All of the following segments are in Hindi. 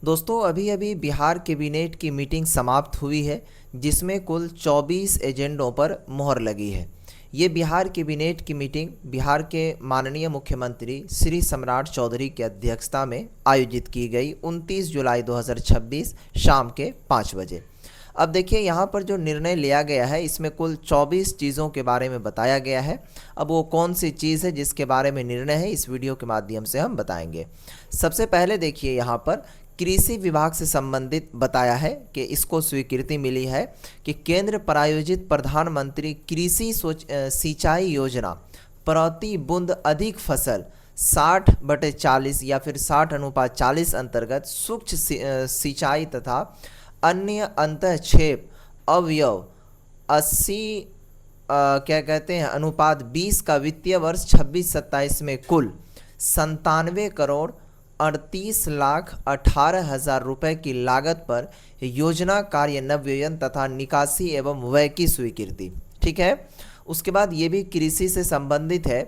दोस्तों अभी अभी बिहार कैबिनेट की मीटिंग समाप्त हुई है जिसमें कुल 24 एजेंडों पर मोहर लगी है। ये बिहार कैबिनेट की मीटिंग बिहार के माननीय मुख्यमंत्री श्री सम्राट चौधरी की अध्यक्षता में आयोजित की गई 29 जुलाई 2026 शाम के 5 बजे। अब देखिए यहाँ पर जो निर्णय लिया गया है इसमें कुल 24 चीज़ों के बारे में बताया गया है। अब वो कौन सी चीज़ है जिसके बारे में निर्णय है इस वीडियो के माध्यम से हम बताएंगे। सबसे पहले देखिए यहाँ पर कृषि विभाग से संबंधित बताया है कि इसको स्वीकृति मिली है कि केंद्र प्रायोजित प्रधानमंत्री कृषि सिंचाई योजना प्रति बूंद अधिक फसल 60/40 या फिर 60:40 अंतर्गत सूक्ष्म सिंचाई तथा अन्य अंतःक्षेप अवयव 80 क्या कहते हैं अनुपात 20 का वित्तीय वर्ष 26-27 में कुल 97,38,18,000 रुपये की लागत पर योजना कार्यान्वयन तथा निकासी एवं व्यय की स्वीकृति। ठीक है। उसके बाद ये भी कृषि से संबंधित है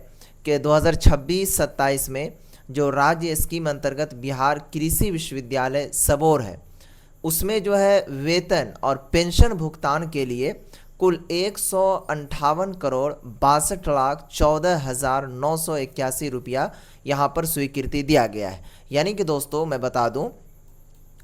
कि 2026-27 में जो राज्य स्कीम अंतर्गत बिहार कृषि विश्वविद्यालय सबौर है उसमें जो है वेतन और पेंशन भुगतान के लिए कुल 158,62,14,981 रुपया यहाँ पर स्वीकृति दिया गया है। यानी कि दोस्तों मैं बता दूं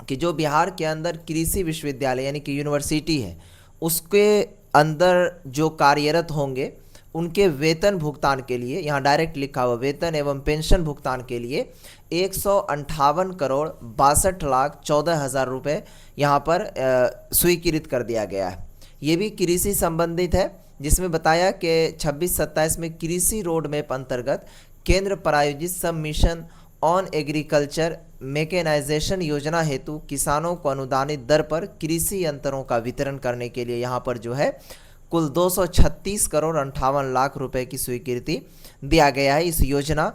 कि जो बिहार के अंदर कृषि विश्वविद्यालय यानी कि यूनिवर्सिटी है उसके अंदर जो कार्यरत होंगे उनके वेतन भुगतान के लिए यहाँ डायरेक्ट लिखा हुआ वेतन एवं पेंशन भुगतान के लिए 158,62,14,000 रुपये यहाँ पर स्वीकृत कर दिया गया है। ये भी कृषि संबंधित है जिसमें बताया कि 26-27 में कृषि रोड मैप अंतर्गत केंद्र प्रायोजित सब मिशन ऑन एग्रीकल्चर मैकेनाइजेशन योजना हेतु किसानों को अनुदानित दर पर कृषि यंत्रों का वितरण करने के लिए यहाँ पर जो है कुल 236,58,00,000 रुपए की स्वीकृति दिया गया है इस योजना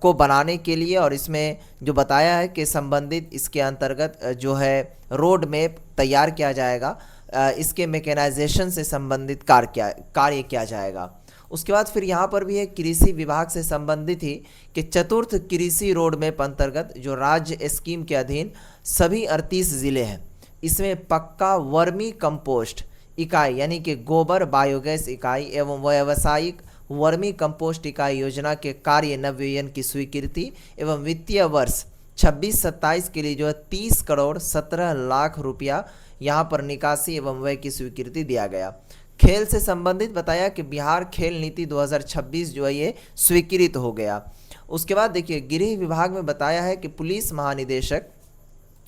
को बनाने के लिए। और इसमें जो बताया है कि संबंधित इसके अंतर्गत जो है रोड मैप तैयार किया जाएगा, इसके मैकेनाइजेशन से संबंधित कार्य किया जाएगा। उसके बाद फिर यहाँ पर भी एक कृषि विभाग से संबंधित ही कि चतुर्थ कृषि रोड मैप अंतर्गत जो राज्य स्कीम के अधीन सभी 38 ज़िले हैं इसमें पक्का वर्मी कंपोस्ट इकाई यानी कि गोबर बायोगैस इकाई एवं व्यावसायिक वर्मी कंपोस्ट इकाई योजना के कार्यान्वयन की स्वीकृति एवं वित्तीय वर्ष 26-27 के लिए जो है 30,17,00,000 रुपया यहाँ पर निकासी एवं व्यय की स्वीकृति दिया गया। खेल से संबंधित बताया कि बिहार खेल नीति 2026 जो है ये स्वीकृत हो गया। उसके बाद देखिए गृह विभाग में बताया है कि पुलिस महानिदेशक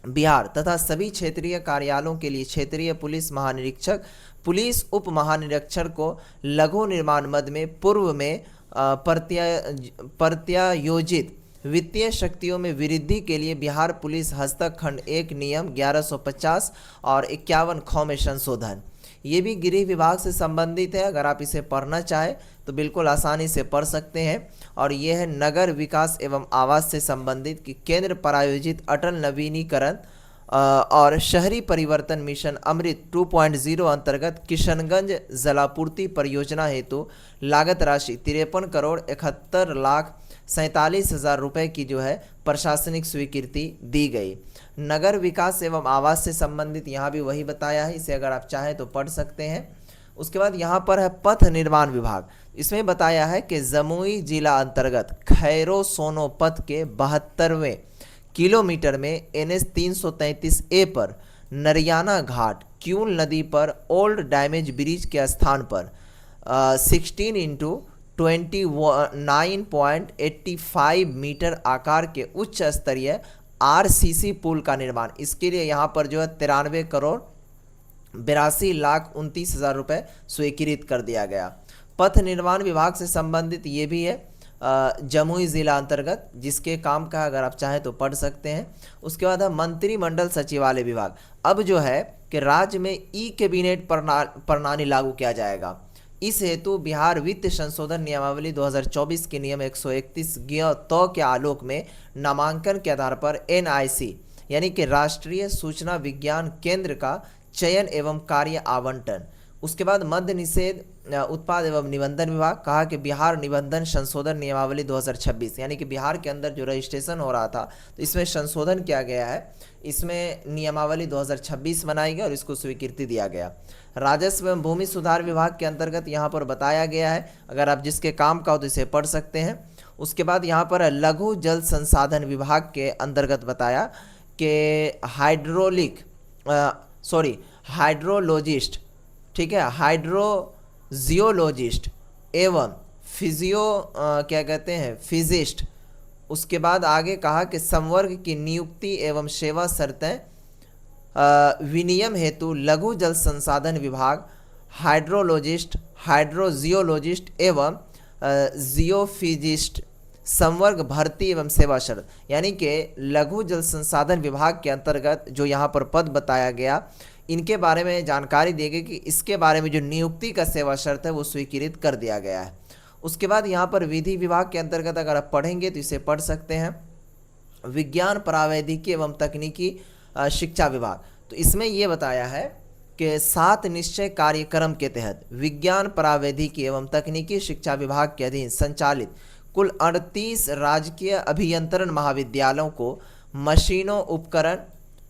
बिहार तथा सभी क्षेत्रीय कार्यालयों के लिए क्षेत्रीय पुलिस महानिरीक्षक पुलिस उप महानिरीक्षक को लघु निर्माण मद में पूर्व में प्रत्यायोजित वित्तीय शक्तियों में वृद्धि के लिए बिहार पुलिस हस्तक खंड 1 नियम 1150 और 51 ख में संशोधन। ये भी गृह विभाग से संबंधित है। अगर आप इसे पढ़ना चाहें तो बिल्कुल आसानी से पढ़ सकते हैं। और ये है नगर विकास एवं आवास से संबंधित कि केंद्र प्रायोजित अटल नवीनीकरण और शहरी परिवर्तन मिशन अमृत 2.0 अंतर्गत किशनगंज जलापूर्ति परियोजना हेतु लागत राशि 53,71,47,000 रुपये की जो है प्रशासनिक स्वीकृति दी गई। नगर विकास एवं आवास से संबंधित यहाँ भी वही बताया है, इसे अगर आप चाहें तो पढ़ सकते हैं। उसके बाद यहाँ पर है पथ निर्माण विभाग। इसमें बताया है कि जमुई जिला अंतर्गत खैरो सोनो पथ के 72वें किलोमीटर में NH 333A पर नरियाना घाट क्यूल नदी पर ओल्ड डैमेज ब्रिज के स्थान पर 16x29.85 मीटर आकार के उच्च स्तरीय RCC पुल का निर्माण, इसके लिए यहाँ पर जो है 93,82,29,000 रुपये स्वीकृत कर दिया गया। पथ निर्माण विभाग से संबंधित ये भी है जमुई जिला अंतर्गत जिसके काम का अगर आप चाहें तो पढ़ सकते हैं। उसके बाद है मंत्रिमंडल सचिवालय विभाग। अब जो है कि राज्य में ई कैबिनेट प्रणाली लागू किया जाएगा। इस हेतु बिहार वित्त संशोधन नियमावली 2024 के नियम 131 के आलोक में नामांकन के आधार पर NIC यानी कि राष्ट्रीय सूचना विज्ञान केंद्र का चयन एवं कार्य आवंटन उसके बाद मद्य निषेध उत्पाद एवं निबंधन विभाग, कहा कि बिहार निबंधन संशोधन नियमावली 2026, यानी कि बिहार के अंदर जो रजिस्ट्रेशन हो रहा था तो इसमें संशोधन किया गया है, इसमें नियमावली 2026 बनाई गई और इसको स्वीकृति दिया गया। राजस्व एवं भूमि सुधार विभाग के अंतर्गत यहाँ पर बताया गया है, अगर आप जिसके काम का हो तो इसे पढ़ सकते हैं। उसके बाद यहाँ पर लघु जल संसाधन विभाग के अंतर्गत बताया कि हाइड्रोलॉजिस्ट, ठीक है, हाइड्रोजियोलॉजिस्ट एवं फिजिस्ट। उसके बाद आगे कहा कि संवर्ग की नियुक्ति एवं सेवा शर्तें विनियम हेतु लघु जल संसाधन विभाग हाइड्रोलॉजिस्ट, हाइड्रोजियोलॉजिस्ट एवं जियोफिजिस्ट संवर्ग भर्ती एवं सेवा शर्त, यानी कि लघु जल संसाधन विभाग के अंतर्गत जो यहाँ पर पद बताया गया, इनके बारे में जानकारी दी गई कि इसके बारे में जो नियुक्ति का सेवा शर्त है वो स्वीकृत कर दिया गया है। उसके बाद यहाँ पर विधि विभाग के अंतर्गत अगर आप पढ़ेंगे तो इसे पढ़ सकते हैं विज्ञान प्रावैधिकी एवं तकनीकी शिक्षा विभाग। तो इसमें ये बताया है कि 7 निश्चय कार्यक्रम के तहत विज्ञान प्रावैधिकी एवं तकनीकी शिक्षा विभाग के अधीन संचालित कुल 38 राजकीय अभियंत्रण महाविद्यालयों को मशीनों, उपकरण,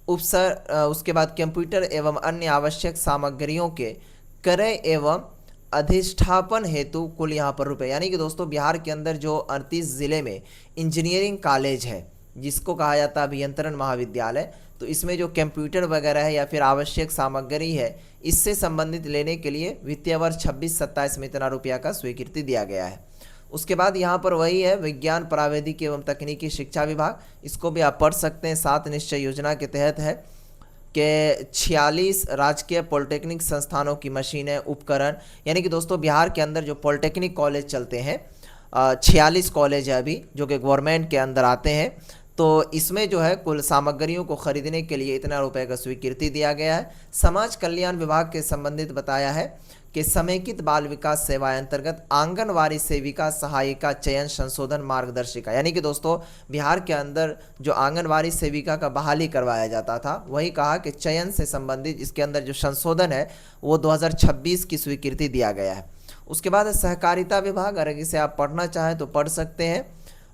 उसके बाद कंप्यूटर एवं अन्य आवश्यक सामग्रियों के क्रय एवं अधिष्ठापन हेतु कुल यहाँ पर रुपए, यानी कि दोस्तों बिहार के अंदर जो 38 ज़िले में इंजीनियरिंग कॉलेज है जिसको कहा जाता है अभियंत्रण महाविद्यालय, तो इसमें जो कंप्यूटर वगैरह है या फिर आवश्यक सामग्री है इससे संबंधित लेने के लिए वित्तीय वर्ष 26-27 में इतना रुपया का स्वीकृति दिया गया है। उसके बाद यहाँ पर वही है विज्ञान प्रावैधिकी एवं तकनीकी शिक्षा विभाग, इसको भी आप पढ़ सकते हैं। 7 निश्चय योजना के तहत है कि 46 राजकीय पॉलिटेक्निक संस्थानों की मशीनें, उपकरण, यानी कि दोस्तों बिहार के अंदर जो पॉलिटेक्निक कॉलेज चलते हैं 46 कॉलेज है अभी जो कि गवर्नमेंट के अंदर आते हैं, तो इसमें जो है कुल सामग्रियों को खरीदने के लिए इतना रुपए का स्वीकृति दिया गया है। समाज कल्याण विभाग के संबंधित बताया है कि समेकित बाल विकास सेवाएं अंतर्गत आंगनवाड़ी सेविका सहायिका चयन संशोधन मार्गदर्शिका, यानी कि दोस्तों बिहार के अंदर जो आंगनवाड़ी सेविका का बहाली करवाया जाता था वही कहा कि चयन से संबंधित इसके अंदर जो संशोधन है वो 2026 की स्वीकृति दिया गया है। उसके बाद सहकारिता विभाग, अगर इसे आप पढ़ना चाहें तो पढ़ सकते हैं,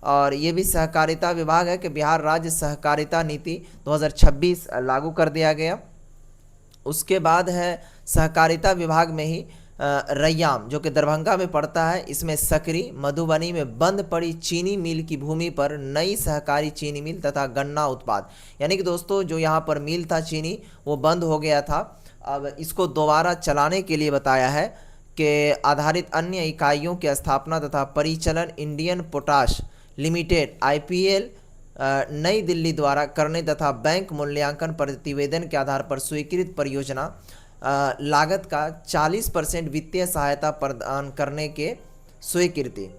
और ये भी सहकारिता विभाग है कि बिहार राज्य सहकारिता नीति 2026 लागू कर दिया गया। उसके बाद है सहकारिता विभाग में ही रैयाम जो कि दरभंगा में पड़ता है, इसमें सकरी मधुबनी में बंद पड़ी चीनी मिल की भूमि पर नई सहकारी चीनी मिल तथा गन्ना उत्पाद, यानी कि दोस्तों जो यहाँ पर मिल था चीनी वो बंद हो गया था, अब इसको दोबारा चलाने के लिए बताया है कि आधारित अन्य इकाइयों की स्थापना तथा परिचालन इंडियन पोटाश लिमिटेड IPL नई दिल्ली द्वारा करने तथा बैंक मूल्यांकन प्रतिवेदन के आधार पर स्वीकृत परियोजना लागत का 40% वित्तीय सहायता प्रदान करने के स्वीकृति।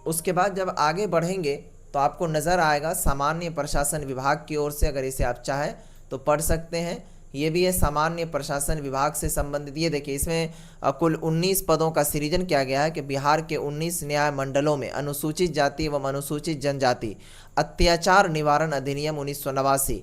उसके बाद जब आगे बढ़ेंगे तो आपको नज़र आएगा सामान्य प्रशासन विभाग की ओर से, अगर इसे आप चाहें तो पढ़ सकते हैं, ये भी है सामान्य प्रशासन विभाग से संबंधित। ये देखिए इसमें कुल 19 पदों का सृजन किया गया है कि बिहार के 19 न्याय मंडलों में अनुसूचित जाति एवं अनुसूचित जनजाति अत्याचार निवारण अधिनियम 1989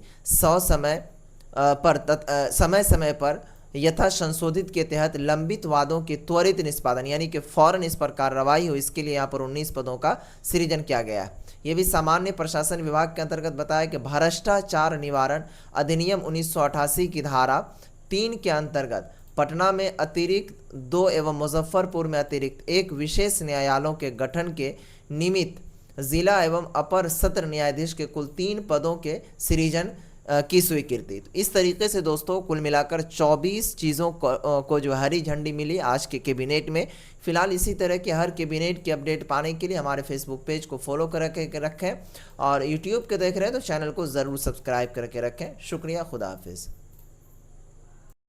समय समय पर यथा संशोधित के तहत लंबित वादों के त्वरित निष्पादन, यानी कि फौरन इस पर कार्रवाई हो, इसके लिए यहाँ पर 19 पदों का सृजन किया गया है। ये भी सामान्य प्रशासन विभाग के अंतर्गत बताया कि भ्रष्टाचार निवारण अधिनियम 1988 की धारा 3 के अंतर्गत पटना में अतिरिक्त 2 एवं मुजफ्फरपुर में अतिरिक्त 1 विशेष न्यायालयों के गठन के निमित्त जिला एवं अपर सत्र न्यायाधीश के कुल 3 पदों के सृजन की स्वीकृति। तो इस तरीके से दोस्तों कुल मिलाकर 24 चीज़ों को जो हरी झंडी मिली आज के कैबिनेट में। फिलहाल इसी तरह के हर कैबिनेट की अपडेट पाने के लिए हमारे फेसबुक पेज को फॉलो करके रखें और यूट्यूब के देख रहे हैं तो चैनल को ज़रूर सब्सक्राइब करके रखें। शुक्रिया, खुदा हाफिज़।